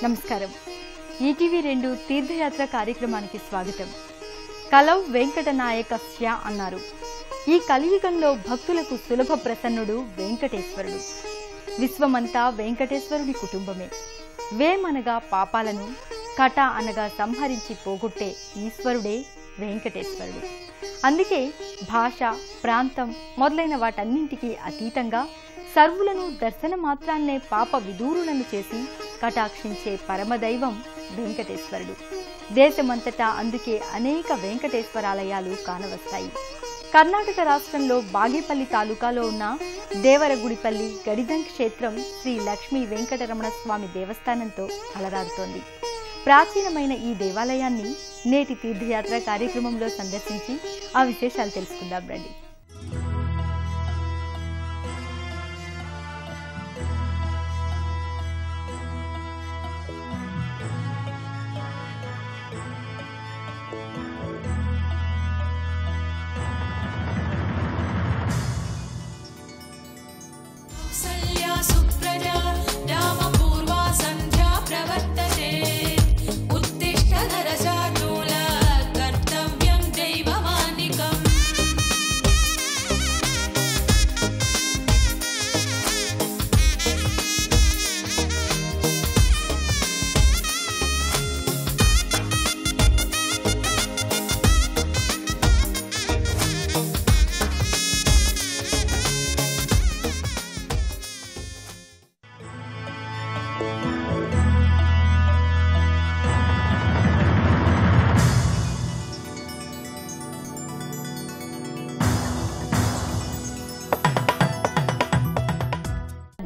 నమస్కారం. ఈటీవీ2 తీర్థయాత్ర కార్యక్రమానికి స్వాగతం. కలౌ వెంకటనాయకస్య అన్నారు. ఈ కలియుగంలో భక్తులకు సులభ ప్రసన్నుడు వెంకటేశ్వరుడు. విశ్వమంతా వెంకటేశ్వరుని కుటుంబమే. వేమనగా పాపాలను, కట అనగా సంహరించి పోగొట్టే ఈశ్వరుడే వెంకటేశ్వరుడు. అందుకే భాష, ప్రాంతం మొదలైన వాటన్నింటికీ అతీతంగా సర్వులను దర్శన మాత్రాన్నే పాప విదూరులను చేసి కటాక్షించే పరమదైవం వెంకటేశ్వరుడు. దేశమంతటా అందుకే అనేక వెంకటేశ్వరాలయాలు కానవస్తాయి. కర్ణాటక రాష్ట్రంలో బాగేపల్లి తాలూకాలో ఉన్న దేవరగుడిపల్లి గడిదం క్షేత్రం శ్రీ లక్ష్మీ వెంకటరమణ స్వామి దేవస్థానంతో అలరారుతోంది. ప్రాచీనమైన ఈ దేవాలయాన్ని నేటి తీర్థయాత్ర కార్యక్రమంలో సందర్శించి ఆ విశేషాలు తెలుసుకుందాం రండి.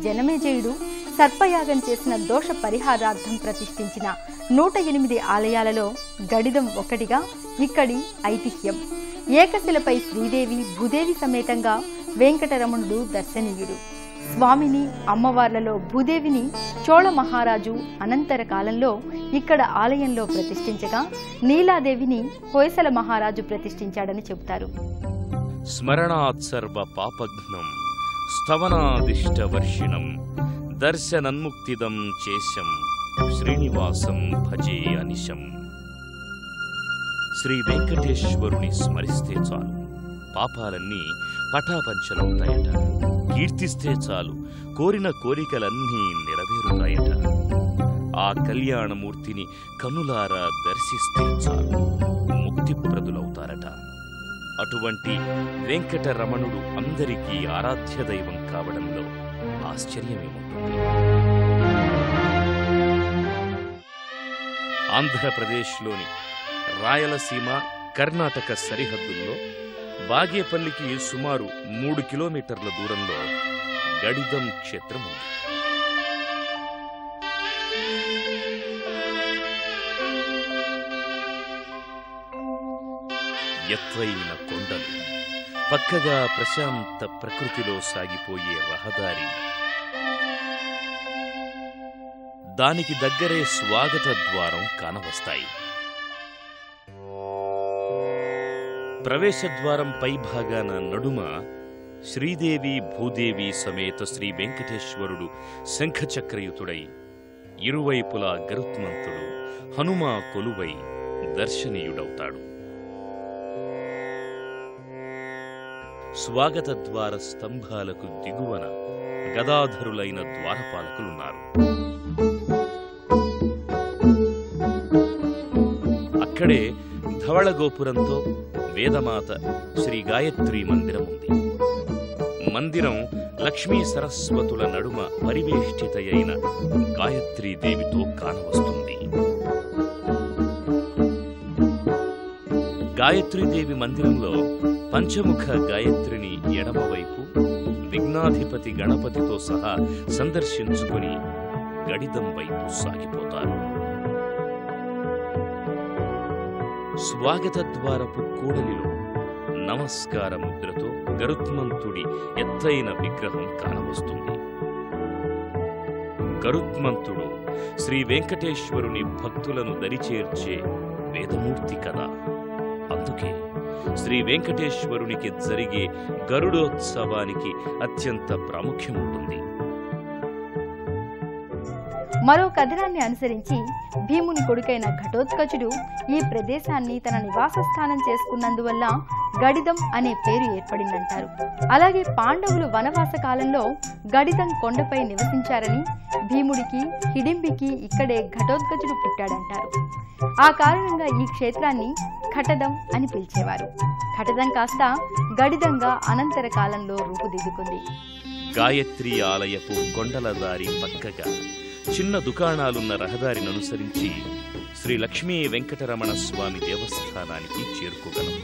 జనమేజయుడు సర్పయాగం చేసిన దోష పరిహారార్థం ప్రతిష్ఠించిన 108 ఆలయాలలో గడిదం ఒకటిగా ఇక్కడి ఐతిహ్యం. ఏకశిలపై శ్రీదేవి, భూదేవి సమేతంగా వెంకటరమణుడు దర్శనీయుడు. స్వామిని, అమ్మవార్లలో భూదేవిని చోళ మహారాజు అనంతర కాలంలో ఇక్కడ ఆలయంలో ప్రతిష్ఠించగా నీలాదేవిని హొయసల మహారాజు ప్రతిష్ఠించాడని చెబుతారు. స్మరణాత్ సర్వ పాపఘ్నం స్తవనాదిష్టవర్షిణం దర్శనన్ముక్తిదం చేశం శ్రీనివాసం భజే అనిశం. శ్రీ వెంకటేశ్వరుని స్మరిస్తే చాలు పాపాలన్నీ పటాపంచలవుతాయట. కీర్తిస్తే చాలు కోరిన కోరికలన్నీ నెరవేరుతాయట. ఆ కళ్యాణమూర్తిని కనులారా దర్శిస్తే చాలు ముక్తిప్రదులవుతారట. అటువంటి వెంకటరమణుడు అందరికీ ఆరాధ్య దైవం కావడంలో ఆశ్చర్యమేముంటుంది. ఆంధ్రప్రదేశ్లోని రాయలసీమ, కర్ణాటక సరిహద్దుల్లో బాగేపల్లికి సుమారు 3 కిలోమీటర్ల దూరంలో గడిదం క్షేత్రం ఉంది. ఎత్తైన కొండలు, పక్కగా ప్రశాంత ప్రకృతిలో సాగిపోయే రహదారి, దానికి దగ్గరే స్వాగత ద్వారం కానవస్తాయి. ప్రవేశద్వారం పై భాగాన నడుమ శ్రీదేవి, భూదేవి సమేత శ్రీ వెంకటేశ్వరుడు శంఖచక్రయుతుడై, ఇరువైపులా గరుత్మంతుడు హనుమా కొలువై దర్శనీయుడవుతాడు. స్వాగత ద్వార స్తంభాలకు దిగువన గదాధరులైన ద్వారపాలకులున్నారు. అక్కడే ధవళ గోపురంతో వేదమాత శ్రీ గాయత్రీ మందిరం ఉంది. మందిరం లక్ష్మీ సరస్వతుల నడుమ పరివేష్టితయైన గాయత్రీదేవితో కానవస్తుంది. గాయత్రీదేవి మందిరంలో పంచముఖ గాయత్రిని ఎడమవైపు విఘ్నాధిపతి గణపతితో సహా సందర్శించుకుని గడిదం వైపు సాగిపోతారు. స్వాగత ద్వారపు కూడలిలో నమస్కార ముద్రతో గరుత్మంతుడి ఎత్తైన విగ్రహం కానవస్తుంది. గరుత్మంతుడు శ్రీ వెంకటేశ్వరుని భక్తులను దరిచేర్చే వేదమూర్తి కదా. అందుకే శ్రీ వెంకటేశ్వరునికి జరిగే గరుడోత్సవానికి అత్యంత ప్రాముఖ్యముంటుంది. మరో కథనాన్ని అనుసరించి భీముని కొడుకైన ఘటోత్కచుడు ఈ ప్రదేశాన్ని తన నివాస స్థానం చేసుకున్నందువల్ల గడిదం అనే పేరు ఏర్పడిందంటారు. అలాగే పాండవులు వనవాస కాలంలో గడిదం కొండపై నివసించారని, భీముడికి హిడింబికి ఇక్కడే ఘటోత్కచుడు పుట్టాడంటారు. ఆ కారణంగా ఈ క్షేత్రాన్ని ఘటదం అని పిలిచేవారు. ఘటదం కాస్త గడిదంగా అనంతర కాలంలో రూపుదిద్దుకుంది. గాయత్రి ఆలయపు కొండల దారి పక్కగా చిన్న దుకాణాలున్న రహదారిని అనుసరించి శ్రీ లక్ష్మీ వెంకటరమణ స్వామి దేవస్థానానికి చేరుకోగలం.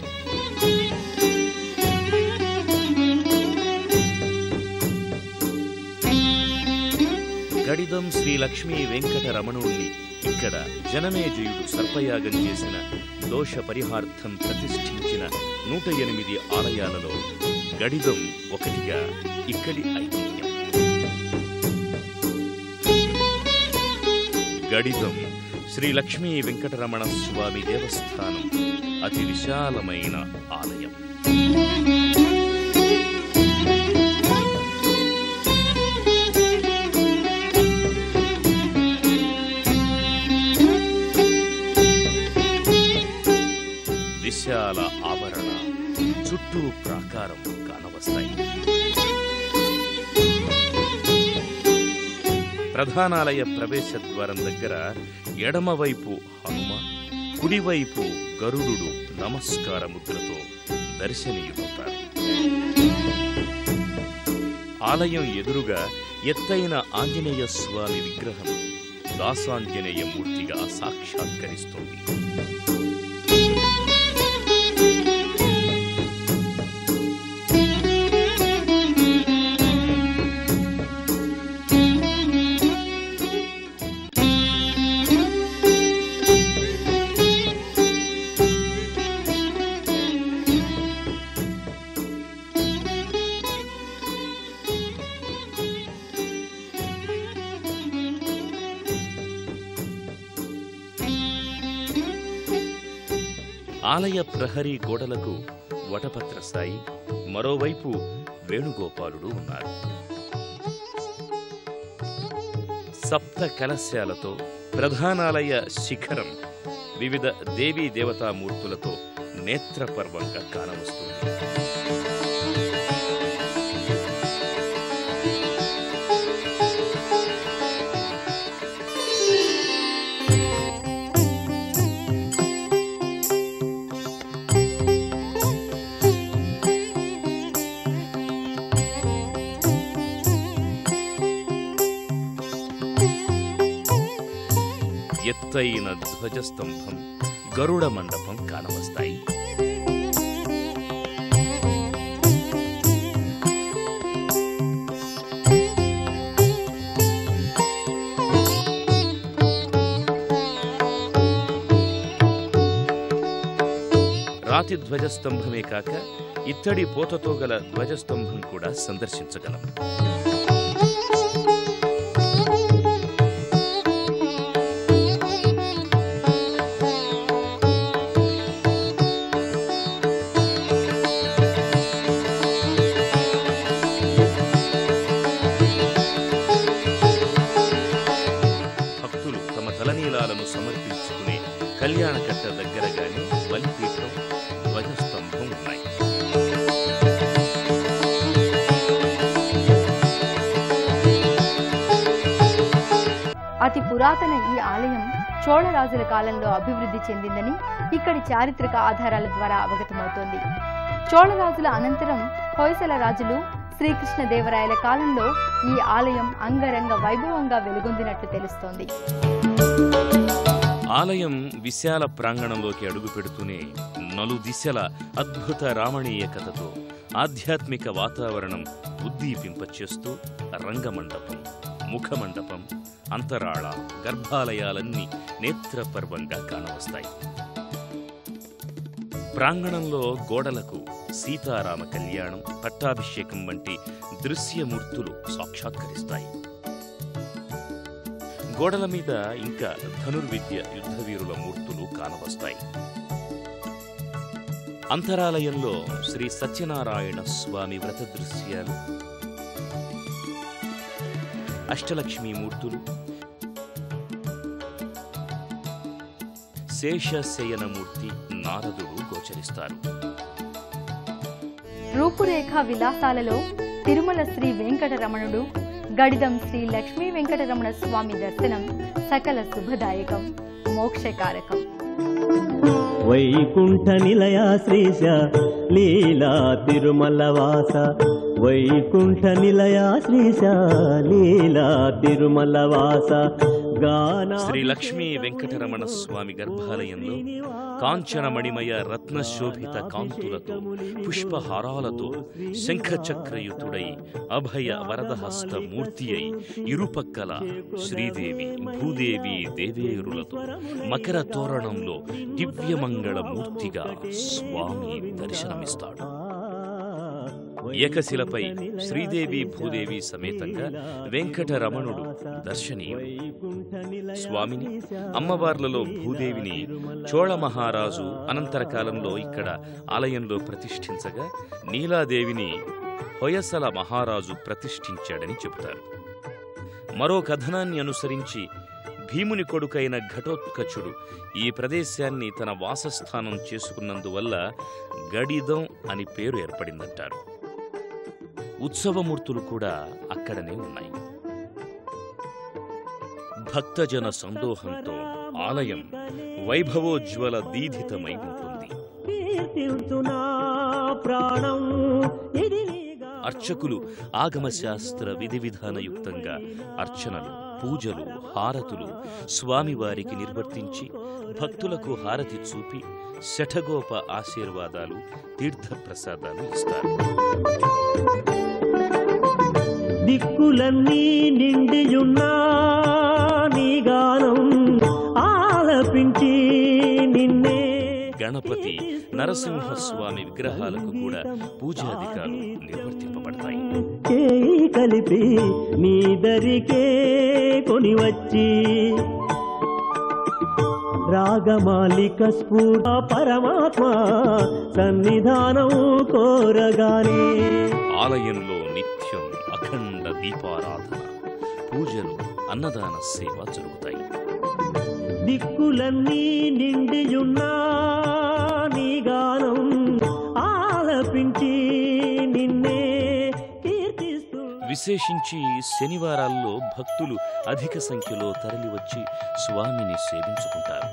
గడిదం శ్రీ లక్ష్మీ వెంకటరమణుణ్ణి ఇక్కడ జనమేజయుడు సర్పయాగం చేసిన దోష పరిహార్థం ప్రతిష్ఠించిన 108 ఆలయాలలో గడిదం ఒకటిగా ఇక్కడి ఐతిహ్యం. గడిదం శ్రీ లక్ష్మీ వెంకటరమణ స్వామి దేవస్థానం అతి విశాలమైన ఆలయం. విశాల ఆవరణ, చుట్టూ ప్రాకారం కానవస్తాయి. ప్రధానాలయ ప్రవేశ ద్వారం దగ్గర ఎడమవైపు హనుమ, కుడివైపు గరుడు నమస్కార ముద్రతో దర్శనీయులవుతారు. ఆలయం ఎదురుగా ఎత్తైన ఆంజనేయ స్వామి విగ్రహం దాసాంజనేయ మూర్తిగా సాక్షాత్కరిస్తుంది. ఆలయ ప్రహరీ గోడలకు వటపత్ర సాయి, మరోవైపు వేణుగోపాలుడు ఉన్నారు. సప్త కలశాలతో ప్రధానాలయ శిఖరం వివిధ దేవీ దేవతామూర్తులతో నేత్రపర్వంగా కానవస్తుంది. ఎత్తైన ధ్వజస్తంభం, గరుడ మండపం కానవస్తాయి. రాతి ధ్వజస్తంభమే కాక ఇత్తడి పోతతో గల ధ్వజస్తంభం కూడా సందర్శించగలం. సమర్పించుకునే కళ్యాణకట్ట దగ్గరగానే బలిపీఠం, ధ్వజస్తంభం ఉన్నాయి. అతి పురాతన ఈ ఆలయం చోళరాజుల కాలంలో అభివృద్ధి చెందిందని ఇక్కడి చారిత్రక ఆధారాల ద్వారా అవగతమవుతోంది. చోళరాజుల అనంతరం హొయసల రాజులు, శ్రీకృష్ణదేవరాయల కాలంలో ఈ ఆలయం అంగరంగ వైభవంగా వెలుగొందినట్లు తెలుస్తోంది. ఆలయం విశాల ప్రాంగణంలోకి అడుగు పెడుతూనే నలుదిశల అద్భుత రామణీయకతతో ఆధ్యాత్మిక వాతావరణం ఉద్దీపింపచేస్తూ రంగమండపం, ముఖమండపం, అంతరాళ, గర్భాలయాలన్నీ నేత్రపర్వంగా కానవస్తాయి. ప్రాంగణంలో గోడలకు సీతారామ కళ్యాణం, పట్టాభిషేకం వంటి దృశ్యమూర్తులు సాక్షాత్కరిస్తాయి. గోడల మీద ఇంకా ధనుర్విద్య యుద్ధవీరుల మూర్తులు కానవస్తాయి. అంతరాలయంలో శ్రీ సత్యనారాయణ స్వామి వ్రత దృశ్యాలు, అష్టలక్ష్మీమూర్తులు, శేషశయనమూర్తి, నారదుడు గోచరిస్తారు. రూపురేఖ విలాసాలలో తిరుమల శ్రీ వెంకటరమణుడు, గడిదం శ్రీ లక్ష్మీ వెంకటరమణ స్వామి దర్శనం సకల శుభదాయకం, మోక్షకారకం. వైకుంఠ నిలయ శ్రీశ లీలా తిరుమల వాస, వైకుంఠ నిలయ శ్రీశ లీలా తిరుమల వాస. శ్రీ లక్ష్మీ వెంకటరమణ స్వామి గర్భాలయంలో కాంచనమణిమయ రత్నశోభిత కాంతులతో, పుష్పహారాలతో, శంఖచక్రయుతుడై అభయ వరదహస్త మూర్తి అయి ఇరుపక్కల శ్రీదేవి, భూదేవి, దేవేరులతో మకర తోరణంలో దివ్యమంగళ మూర్తిగా స్వామి దర్శనమిస్తాడు. ఏకశిలపై శ్రీదేవి, భూదేవి సమేతంగా వెంకటరమణుడు దర్శనీయుడు. స్వామిని, అమ్మవార్లలో భూదేవిని చోళ మహారాజు అనంతర కాలంలో ఇక్కడ ఆలయంలో ప్రతిష్ఠించగా, నీలాదేవిని హొయసల మహారాజు ప్రతిష్ఠించాడని చెబుతారు. మరో కథనాన్ని అనుసరించి భీముని కొడుకైన ఘటోత్కచుడు ఈ ప్రదేశాన్ని తన వాసస్థానం చేసుకున్నందువల్ల గడిదం అని పేరు ఏర్పడిందంటారు. ఉత్సవమూర్తులు కూడా అక్కడనే ఉన్నాయి. భక్తజన సందోహంతో ఆలయం వైభవోజ్వల దీధితమై ఉంటుంది. అర్చకులు ఆగమశాస్త్ర విధి విధానయుక్తంగా అర్చనలు, పూజలు, హారతులు స్వామివారికి నిర్వర్తించి భక్తులకు హారతి చూపి శఠగోప ఆశీర్వాదాలు, తీర్థప్రసాదాలు ఇస్తారు. దిక్కులన్నీ నిండియున్నా నీ గానం ఆలపించి నిన్నే. గణపతి, నరసింహస్వామి విగ్రహాలకు కూడా పూజాధికాలు నిర్వర్తింపబడతాయి. చేయి కలిపి నీ దరికే కొనివచ్చి రాగమాలిక స్ఫూర్త పరమాత్మ సన్నిధానం కోరగానే ఆలయంలో నిత్యం అఖండ దీపారాధన, పూజలు, అన్నదాన సేవ జరుగుతాయి. దిక్కులన్నీ నిండియున్నా నీ గానం ఆలపించి నిన్నే కీర్తిస్తూ. విశేషించి శనివారాల్లో భక్తులు అధిక సంఖ్యలో తరలివచ్చి స్వామిని సేవించుకుంటారు.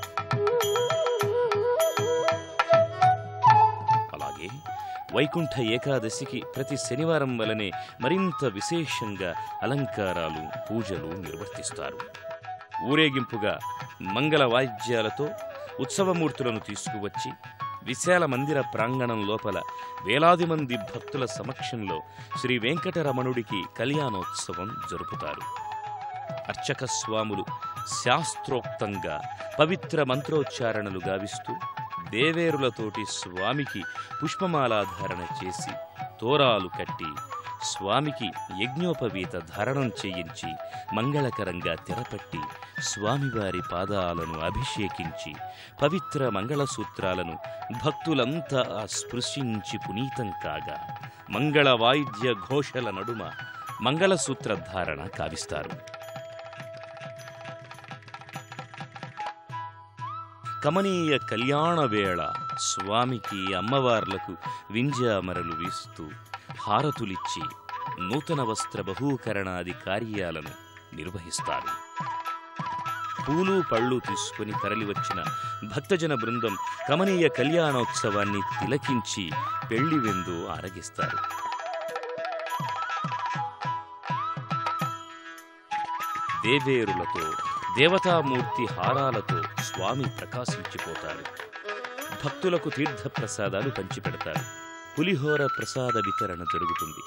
అలాగే వైకుంఠ ఏకాదశికి ప్రతి శనివారం వలనే మరింత విశేషంగా అలంకారాలు, పూజలు నిర్వర్తిస్తారు. ఊరేగింపుగా మంగళ వాయిద్యాలతో ఉత్సవమూర్తులను తీసుకువచ్చి విశాల మందిర ప్రాంగణం లోపల వేలాది మంది భక్తుల సమక్షంలో శ్రీ వెంకటరమణుడికి కళ్యాణోత్సవం జరుపుతారు. అర్చక స్వాములు శాస్త్రోక్తంగా పవిత్ర మంత్రోచ్చారణలు గావిస్తూ దేవేరులతోటి స్వామికి పుష్పమాలాధారణ చేసి, తోరాలు కట్టి స్వామికి యజ్ఞోపవీత ధారణం చేయించి, మంగళకరంగా తెరపట్టి స్వామివారి పాదాలను అభిషేకించి పవిత్ర మంగళసూత్రాలను భక్తులంతా స్పృశించి పునీతం కాగా మంగళ వాయిద్య ఘోషల నడుమ మంగళసూత్రధారణ కావిస్తారు. కమనీయ కళ్యాణ వేళ స్వామికి, అమ్మవార్లకు వింజామరలు వీస్తూ హారతులిచ్చి నూతన వస్త్ర బహూకరణాది కార్యాలను నిర్వహిస్తారు. పూలు, పళ్ళు తీసుకుని తరలివచ్చిన భక్తజన బృందం కమనీయ కళ్యాణోత్సవాన్ని తిలకించి పెళ్లి విందు ఆరగిస్తారు. దేవేరులతో, దేవతామూర్తి హారాలతో స్వామి ప్రకాశించిపోతారు. భక్తులకు తీర్థప్రసాదాలు పంచిపెడతారు. పులిహోర ప్రసాద వితరణ జరుగుతుంది.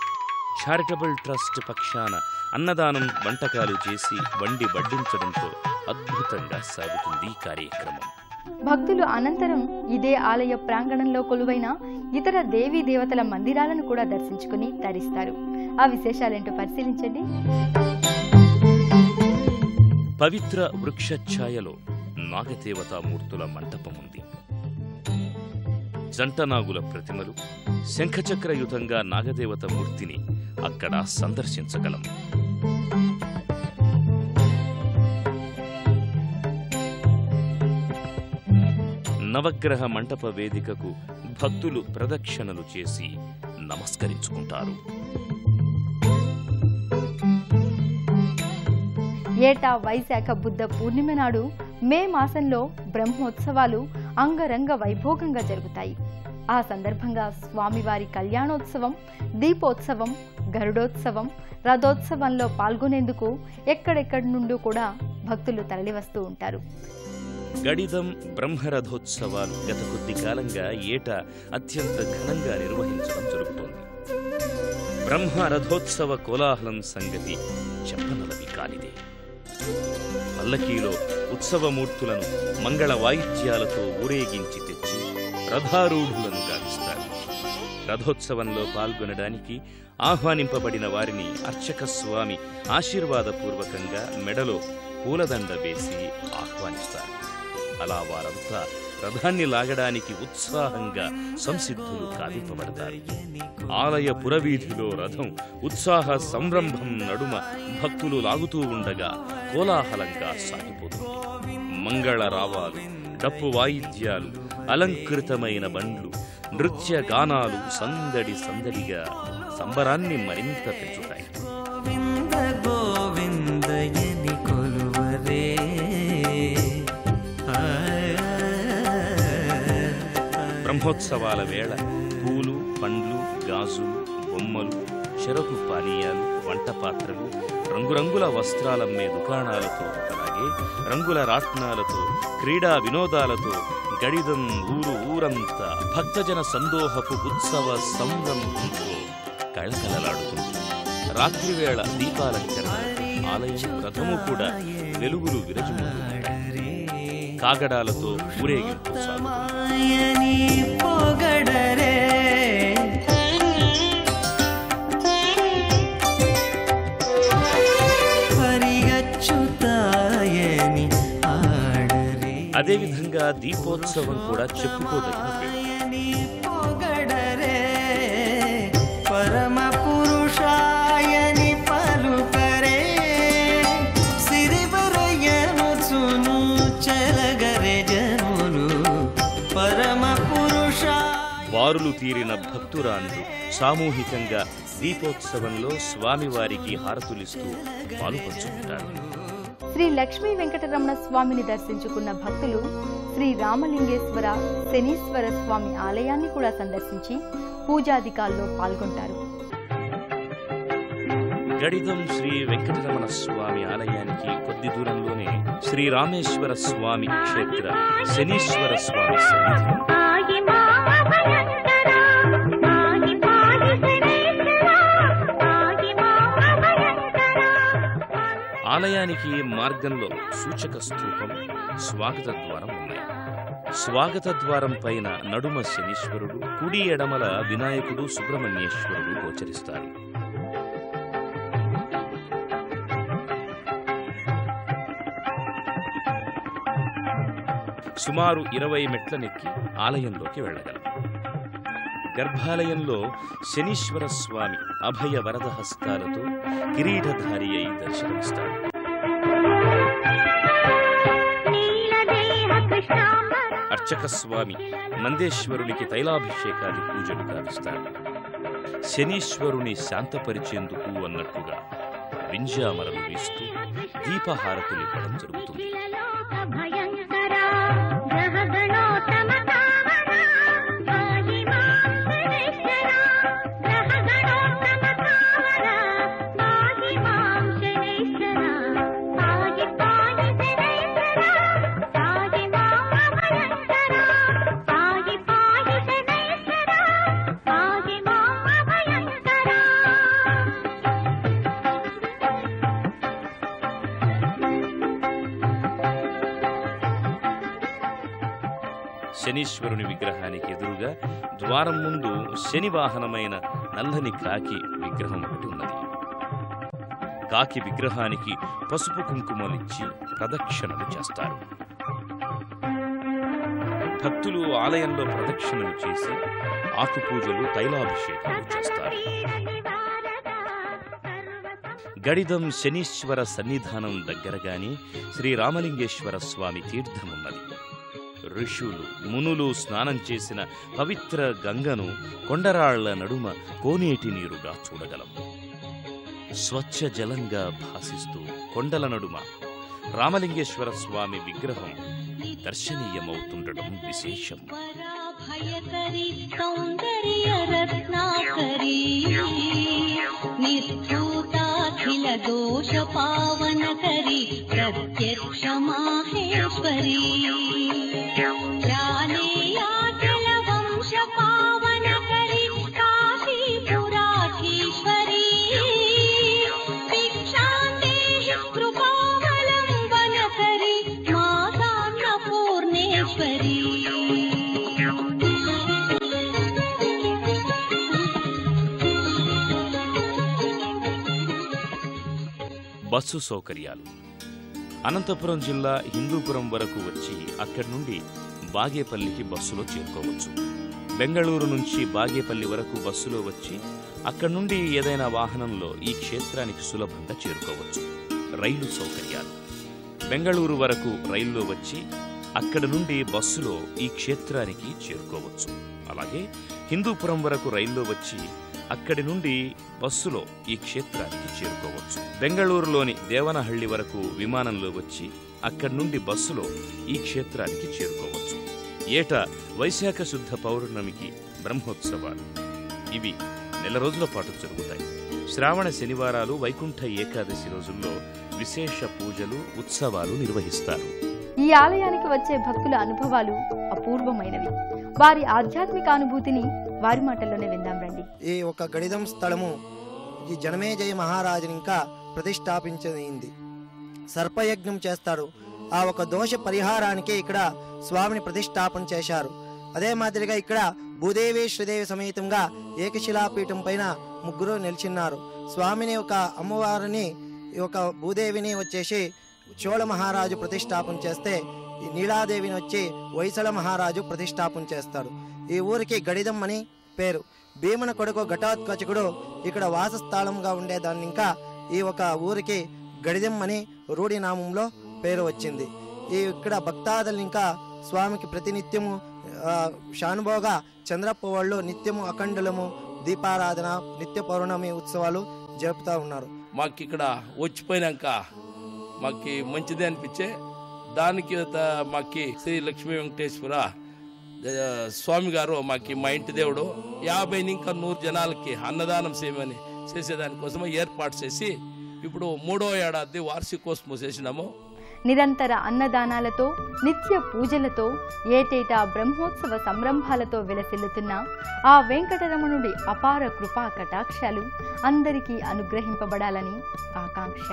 చారిటబుల్ ట్రస్ట్ పక్షాన అన్నదానం, వంటకాలు చేసి వండి వడ్డించడంతో అద్భుతంగా సాగుతుంది ఈ కార్యక్రమం. భక్తులు అనంతరం ఇదే ఆలయ ప్రాంగణంలో కొలువైన ఇతర దేవీ దేవతల మందిరాలను కూడా దర్శించుకుని తరిస్తారు. ఆ విశేషాలేంటో పరిశీలించండి. పవిత్ర వృక్షఛాయలో నాగదేవతామూర్తుల మంటపముంది. జంటనాగుల ప్రతిమలు, శంఖచక్రయుతంగా నాగదేవత మూర్తిని అక్కడ సందర్శించగలం. నవగ్రహ మంటప వేదికకు భక్తులు ప్రదక్షిణలు చేసి నమస్కరించుకుంటారు. ఏటా వైశాఖ బుద్ధ పూర్ణిమ నాడు మే మాసంలో బ్రహ్మోత్సవాలు అంగరంగ వైభోగంగా జరుగుతాయి. ఆ సందర్భంగా స్వామివారి కళ్యాణోత్సవం, దీపోత్సవం, గరుడోత్సవం, రథోత్సవంలో పాల్గొనేందుకు ఎక్కడెక్కడి నుండి కూడా భక్తులు తరలివస్తూ ఉంటారు. గడిదం బ్రహ్మరథోత్సవాలు గత కొద్ది కాలంగా ఏటా అత్యంత ఘనంగా నిర్వహించడం జరుగుతోంది. బ్రహ్మరథోత్సవ కోలాహలం సంగతి చెప్పనలవి కానిదే. పల్లకీలో ఉత్సవమూర్తులను మంగళ వాయిద్యాలతో ఊరేగించి తెచ్చి రథారూఢులను గావిస్తారు. రథోత్సవంలో పాల్గొనడానికి ఆహ్వానింపబడిన వారిని అర్చక స్వామి ఆశీర్వాదపూర్వకంగా మెడలో పూలదండ వేసి ఆహ్వానిస్తారు. అలా వారంతా రథాన్ని లాగడానికి ఉత్సాహంగా సంసిద్ధులు కావింపబడతారు. ఆలయ పురవీధిలో రథం ఉత్సాహ సంరంభం నడుమ భక్తులు లాగుతూ ఉండగా కోలాహలంగా సాగిపోతుంది. మంగళ రావాలు, డప్పు వాయిద్యాలు, అలంకృతమైన బండ్లు, నృత్య గానాలు సందడి సందడిగా సంబరాన్ని మరింత పెంచుతాయి. బ్రహ్మోత్సవాల వేళ పూలు, పండ్లు, గాజులు, బొమ్మలు, చెరకు పానీయాలు, వంట పాత్రలు, రంగురంగుల వస్త్రాలమ్మే దుకాణాలతో, అలాగే రంగుల రాట్నాలతో, క్రీడా వినోదాలతో గడిదం ఊరంతా భక్తజన సందోహపు ఉత్సవ సంరంభంతో కళకళలాడుతుంది. రాత్రివేళ దీపాలంకరణ, ఆలయం రథము కూడా వెలుగులు విరజిమ్ముతుంది. కాగడాలతో ఊరేగింపు అదేవిధంగా దీపోత్సవం కూడా చెప్పుకోదగిన పరమ పురుషాయని పలుకరే సిరివరయను చును చలగరే జనులు పరమ పురుష. వారులు తీరిన భక్తురాండ్రు సామూహికంగా దీపోత్సవంలో స్వామివారికి హారతులిస్తూ పాలుపంచుకుంటారు. శ్రీ లక్ష్మీ వెంకటరమణ స్వామిని దర్శించుకున్న భక్తులు శ్రీ రామలింగేశ్వర శనీశ్వర స్వామి ఆలయాన్ని కూడా సందర్శించి పూజాధికాల్లో పాల్గొంటారు. గడిదం శ్రీ వెంకటరమణ స్వామి ఆలయానికి కొద్ది దూరంలోనే శ్రీ రామేశ్వర స్వామి క్షేత్ర శనీశ్వర స్వామి సన్నిధి. ఆలయానికి మార్గంలో సూచక స్తూపం, స్వాగత ద్వారం ఉన్నాయి. స్వాగత ద్వారం పైన నడుమ శనీశ్వరుడు, కుడి ఎడమల వినాయకుడు, సుబ్రహ్మణ్యేశ్వరుడు గోచరిస్తారు. సుమారు 20 మెట్లనెక్కి ఆలయంలోకి వెళ్ళగలం. గర్భాలయంలో శనీశ్వర స్వామి అభయ వరద హస్తాలతో కిరీటధారి అయి దర్శనమిస్తాడు. అర్చక స్వామి నందేశ్వరునికి తైలాభిషేకాది పూజలు గావిస్తారు. శనీశ్వరుని శాంతపరిచేందుకు అన్నట్టుగా వింజామరలు వీస్తూ దీపహారతులివ్వడం జరుగుతుంది. శనీశ్వరుని విగ్రహానికి ఎదురుగా ద్వారం ముందు శని వాహనమైన నల్లని కాకి విగ్రహం ఒకటి ఉన్నది. కాకి విగ్రహానికి పసుపు కుంకుమలిచ్చి ప్రదక్షిణలు చేస్తారు. భక్తులు ఆలయంలో ప్రదక్షిణలు చేసి ఆకుపూజలు, తైలాభిషేకాలు చేస్తారు. గడిదం శనీశ్వర సన్నిధానం దగ్గరగానే శ్రీ రామలింగేశ్వర స్వామి తీర్థమున్నది. ఋషులు, మునులు స్నానం చేసిన పవిత్ర గంగను కొండరాళ్ల నడుమ కోనేటి నీరుగా చూడగలం. స్వచ్ఛ జలంగా భాసిస్తూ కొండల నడుమ రామలింగేశ్వర స్వామి విగ్రహం దర్శనీయమవుతుండడం విశేషం. నిర్ధూతాఖిల దోష పావనకరి ప్రత్యక్ష మాహేశ్వరీ జ్ఞానేయాఖిల వంశ పావనకరి కాశీపురాధీశ్వరీ భిక్షాందేహి కృపావలంబనకరి మాతాన్నపూర్ణేశ్వరీ. బస్సు సౌకర్యాలు. అనంతపురం జిల్లా హిందూపురం వరకు వచ్చి అక్కడి నుండి బాగేపల్లికి బస్సులో చేరుకోవచ్చు. బెంగళూరు నుంచి బాగేపల్లి వరకు బస్సులో వచ్చి అక్కడి నుండి ఏదైనా వాహనంలో ఈ క్షేత్రానికి సులభంగా చేరుకోవచ్చు. రైలు సౌకర్యాలు. బెంగళూరు వరకు రైల్లో వచ్చి అక్కడి నుండి బస్సులో ఈ క్షేత్రానికి చేరుకోవచ్చు. అలాగే హిందూపురం వరకు రైల్లో వచ్చి అక్కడి నుండి బస్సులో ఈ క్షేత్రానికి చేరుకోవచ్చు. బెంగళూరులోని దేవనహళ్లి వరకు విమానంలో వచ్చి అక్కడి నుండి బస్సులో ఈ క్షేత్రానికి చేరుకోవచ్చు. ఏటా వైశాఖ శుద్ధ పౌర్ణమికి బ్రహ్మోత్సవాలు. ఇవి నెల రోజుల పాటు జరుగుతాయి. శ్రావణ శనివారాలు, వైకుంఠ ఏకాదశి రోజుల్లో విశేష పూజలు, ఉత్సవాలు నిర్వహిస్తారు. ఈ ఆలయానికి వచ్చే భక్తుల అనుభవాలు అపూర్వమైనవి. వారి ఆధ్యాత్మిక అనుభూతిని వారి మాటల్లోనే విందాం రండి. ఈ ఒక గడిదం స్థలము ఈ జనమేజయ మహారాజుని ఇంకా ప్రతిష్టాపించింది. సర్పయజ్ఞం చేస్తారు. ఆ ఒక దోష పరిహారానికి ఇక్కడ స్వామిని ప్రతిష్టాపన చేశారు. అదే మాదిరిగా ఇక్కడ భూదేవి శ్రీదేవి సమేతంగా ఏకశిలాపీఠం పైన ముగ్గురు నిలిచిన్నారు. స్వామిని ఒక అమ్మవారిని ఈ ఒక భూదేవిని వచ్చేసి చోళ మహారాజు ప్రతిష్టాపన చేస్తే, ఈ నీలాదేవిని వచ్చి వైసల మహారాజు ప్రతిష్టాపన చేస్తాడు. ఈ ఊరికి గడిదం అని పేరు. భీమన కొడుకు ఘటోత్కచుడు ఇక్కడ వాసస్థలంగా ఉండేదాన్ని ఇంకా ఈ ఒక ఊరికి గడిదం అని రూఢి నామంలో పేరు వచ్చింది. ఈ ఇక్కడ భక్తాదులు ఇంకా స్వామికి ప్రతినిత్యము శానుభోగ చంద్రప్ప వాళ్ళు నిత్యము అఖండలము దీపారాధన, నిత్య పౌర్ణమి ఉత్సవాలు జరుపుతూ ఉన్నారు. మాకు ఇక్కడ వచ్చిపోయినాక మాకు మంచిదే అనిపించే దానికి మాకు శ్రీ లక్ష్మీ వెంకటేశ్వర స్వామి గారు మాకు మా ఇంటి దేవుడు 50 ఇంకా 100 జనాలకి అన్నదానం చేయమని చేసేదానికోసం ఏర్పాటు చేసి ఇప్పుడు 3వ ఏడాది వార్షికోత్సవం చేసినాము. నిరంతర అన్నదానాలతో, నిత్య పూజలతో, ఏటేటా బ్రహ్మోత్సవ సంరంభాలతో విలసిల్లుతున్న ఆ వెంకటరమణుడి అపార కృపా కటాక్షాలు అందరికీ అనుగ్రహింపబడాలని ఆకాంక్ష.